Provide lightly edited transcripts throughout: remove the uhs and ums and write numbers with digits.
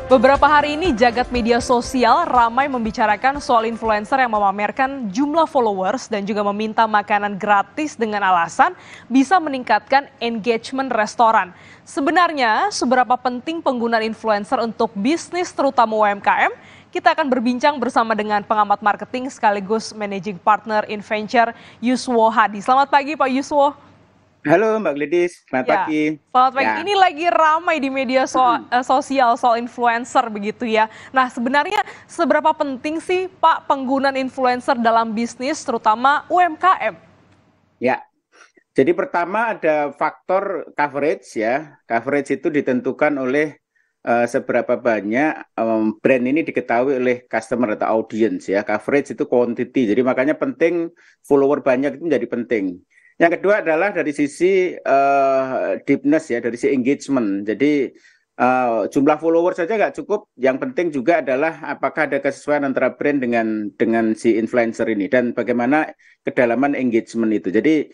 Beberapa hari ini jagat media sosial ramai membicarakan soal influencer yang memamerkan jumlah followers dan juga meminta makanan gratis dengan alasan bisa meningkatkan engagement restoran. Sebenarnya, seberapa penting penggunaan influencer untuk bisnis terutama UMKM? Kita akan berbincang bersama dengan pengamat marketing sekaligus managing partner InVenture Yuswo Hadi. Selamat pagi Pak Yuswo. Halo Mbak Gladys, selamat Ya, pagi. selamat pagi. Ya, Ini lagi ramai di media sosial soal influencer begitu ya. Nah, sebenarnya seberapa penting sih Pak penggunaan influencer dalam bisnis terutama UMKM? ya. Jadi pertama ada faktor coverage ya. Coverage itu ditentukan oleh seberapa banyak brand ini diketahui oleh customer atau audience ya. Coverage itu quantity. Jadi makanya penting follower banyak itu menjadi penting. Yang kedua adalah dari sisi deepness ya, dari sisi engagement. Jadi jumlah follower saja nggak cukup. Yang penting juga adalah apakah ada kesesuaian antara brand dengan si influencer ini dan bagaimana kedalaman engagement itu. Jadi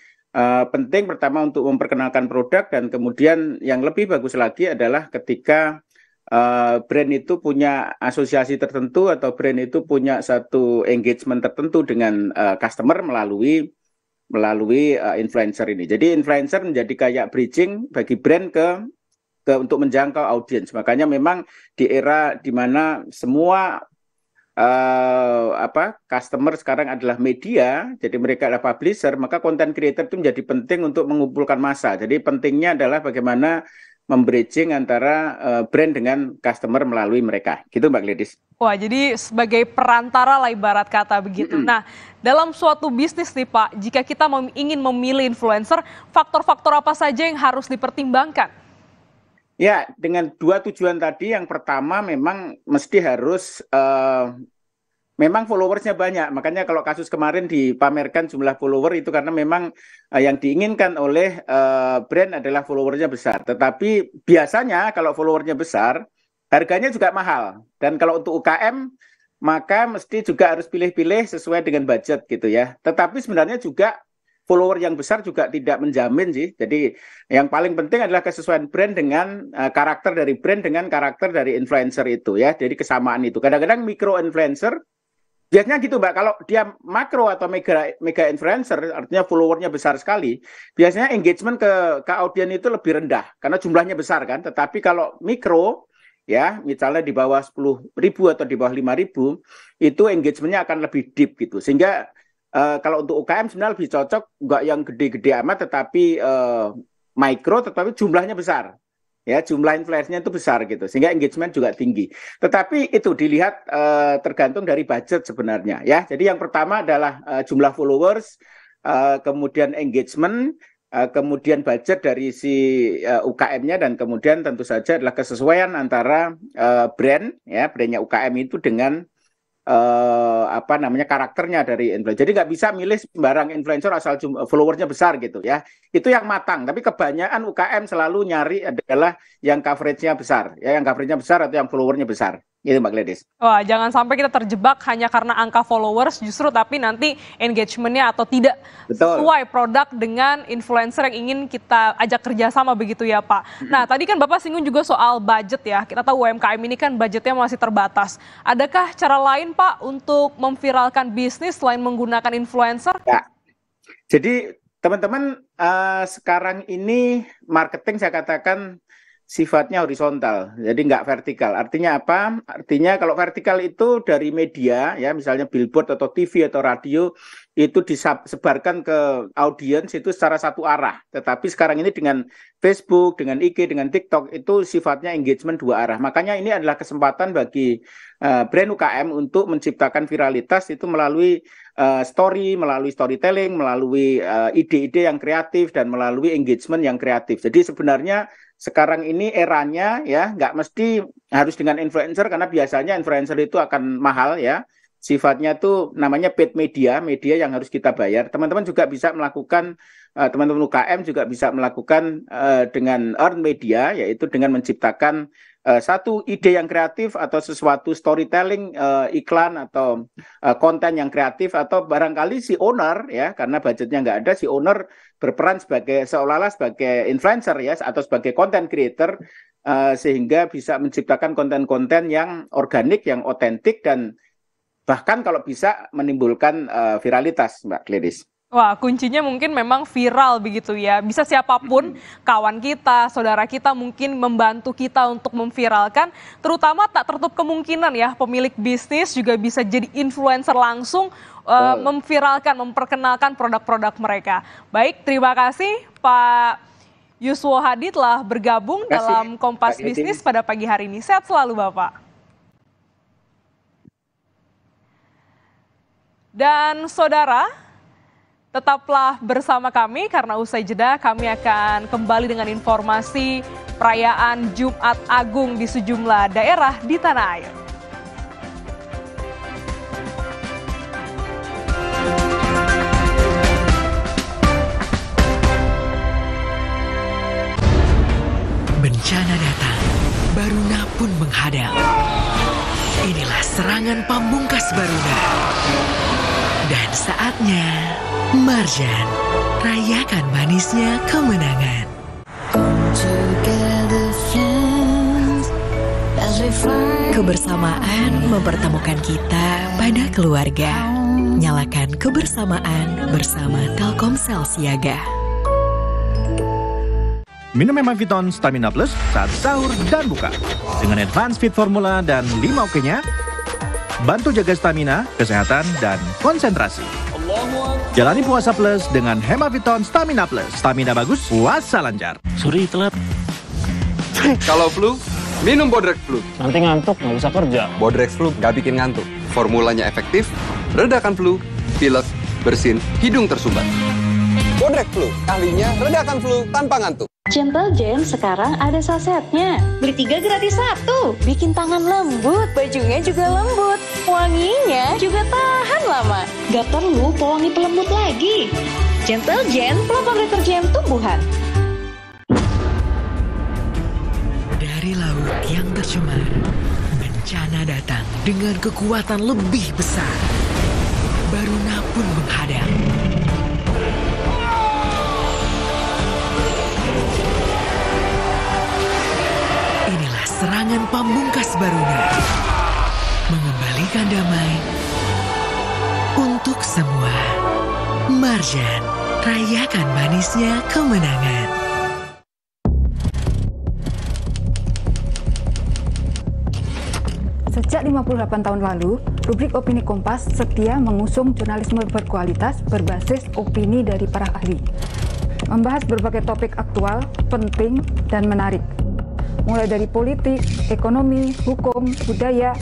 penting pertama untuk memperkenalkan produk dan kemudian yang lebih bagus lagi adalah ketika brand itu punya asosiasi tertentu atau brand itu punya satu engagement tertentu dengan customer melalui influencer ini. Jadi influencer menjadi kayak bridging bagi brand untuk menjangkau audiens. Makanya memang di era di mana semua customer sekarang adalah media, jadi mereka adalah publisher, maka content creator itu menjadi penting untuk mengumpulkan massa. Jadi pentingnya adalah bagaimana membridging antara brand dengan customer melalui mereka. Gitu Mbak Gladys. Wah, jadi sebagai perantara lah ibarat kata begitu. Nah, dalam suatu bisnis nih Pak, jika kita ingin memilih influencer, faktor-faktor apa saja yang harus dipertimbangkan? Ya, dengan dua tujuan tadi, yang pertama memang mesti harus memang followersnya banyak. Makanya kalau kasus kemarin dipamerkan jumlah follower itu karena memang yang diinginkan oleh brand adalah followersnya besar. Tetapi biasanya kalau followersnya besar, harganya juga mahal. Dan kalau untuk UKM, maka mesti juga harus pilih-pilih sesuai dengan budget gitu ya. Tetapi sebenarnya juga follower yang besar juga tidak menjamin sih. Jadi yang paling penting adalah kesesuaian brand dengan karakter dari brand dengan karakter dari influencer itu ya. Jadi kesamaan itu. Kadang-kadang micro influencer biasanya gitu Mbak, kalau dia makro atau mega influencer, artinya followernya besar sekali, biasanya engagement ke audiens itu lebih rendah, karena jumlahnya besar kan. Tetapi kalau mikro, ya misalnya di bawah 10.000 atau di bawah 5.000, itu engagementnya akan lebih deep gitu. Sehingga kalau untuk UKM sebenarnya lebih cocok, nggak yang gede-gede amat, tetapi mikro, tetapi jumlahnya besar. Ya, jumlah influencernya itu besar gitu, sehingga engagement juga tinggi. Tetapi itu dilihat tergantung dari budget sebenarnya ya. Jadi yang pertama adalah jumlah followers, kemudian engagement, kemudian budget dari si UKM-nya, dan kemudian tentu saja adalah kesesuaian antara brand ya, brandnya UKM itu dengan karakternya dari influencer. Jadi nggak bisa milih sembarang influencer asal followersnya besar gitu ya. Itu yang matang. Tapi kebanyakan UKM selalu nyari adalah yang coveragenya besar, ya, yang coveragenya besar atau yang followernya besar. Gitu Mbak Gladys. Wah, jangan sampai kita terjebak hanya karena angka followers justru tapi nanti engagementnya atau tidak Betul. sesuai produk dengan influencer yang ingin kita ajak kerjasama begitu ya Pak. Nah, tadi kan Bapak singgung juga soal budget ya. Kita tahu UMKM ini kan budgetnya masih terbatas. Adakah cara lain Pak untuk memviralkan bisnis selain menggunakan influencer? Ya. Jadi teman-teman sekarang ini marketing saya katakan sifatnya horizontal, jadi nggak vertikal. Artinya apa? Artinya kalau vertikal itu dari media, ya misalnya billboard atau TV atau radio, itu disebarkan ke audiens itu secara satu arah. Tetapi sekarang ini dengan Facebook, dengan IG, dengan TikTok, itu sifatnya engagement dua arah. Makanya ini adalah kesempatan bagi brand UKM untuk menciptakan viralitas itu melalui story, melalui storytelling, melalui ide-ide yang kreatif, dan melalui engagement yang kreatif. Jadi sebenarnya sekarang ini eranya ya nggak mesti harus dengan influencer, karena biasanya influencer itu akan mahal ya. Sifatnya tuh namanya paid media, media yang harus kita bayar. Teman-teman juga bisa melakukan, teman-teman UKM juga bisa melakukan dengan earn media, yaitu dengan menciptakan satu ide yang kreatif atau sesuatu storytelling, iklan atau konten yang kreatif, atau barangkali si owner ya, karena budgetnya nggak ada, si owner berperan sebagai seolah-olah sebagai influencer ya, atau sebagai content creator, sehingga bisa menciptakan konten-konten yang organik, yang otentik, dan bahkan kalau bisa menimbulkan viralitas, Mbak Gladys. Wah, kuncinya mungkin memang viral begitu ya. Bisa siapapun, kawan kita, saudara kita mungkin membantu kita untuk memviralkan. Terutama tak tertutup kemungkinan ya, pemilik bisnis juga bisa jadi influencer langsung memviralkan, memperkenalkan produk-produk mereka. Baik, terima kasih Pak Yuswo Hadi telah bergabung dalam Kompas Bisnis pada pagi hari ini. Sehat selalu Bapak. Dan saudara, tetaplah bersama kami karena usai jeda kami akan kembali dengan informasi perayaan Jumat Agung di sejumlah daerah di tanah air. Bencana datang, Baruna pun menghadang. Inilah serangan pamungkas Baruna. Dan saatnya Marjan rayakan manisnya kemenangan. Kebersamaan mempertemukan kita pada keluarga. Nyalakan kebersamaan bersama Telkomsel Siaga. Minum Hemaviton Stamina Plus saat sahur dan buka. Dengan Advanced Fit Formula dan 5 OK-nya, bantu jaga stamina, kesehatan, dan konsentrasi. Jalani puasa plus dengan Hemaviton Stamina Plus. Stamina bagus, puasa lancar. Sorry, telat. Kalau flu, minum Bodrex Flu. Nanti ngantuk, nggak bisa kerja. Bodrex Flu nggak bikin ngantuk. Formulanya efektif, redakan flu, pilek, bersin, hidung tersumbat. Bodrex Flu, ahlinya redakan flu tanpa ngantuk. Gentle Gen sekarang ada sasetnya. Beli 3 gratis 1. Bikin tangan lembut, bajunya juga lembut. Wanginya juga tahan lama. Gak perlu pewangi pelembut lagi. Gentle Gen, pelembab deterjen tumbuhan. Dari laut yang tercemar, bencana datang dengan kekuatan lebih besar. Baruna pun menghadang. Inilah serangan pamungkas Baruna. Mengembalikan damai untuk semua. Marjan, rayakan manisnya kemenangan. Sejak 58 tahun lalu, rubrik Opini Kompas setia mengusung jurnalisme berkualitas berbasis opini dari para ahli. Membahas berbagai topik aktual, penting, dan menarik. Mulai dari politik, ekonomi, hukum, budaya,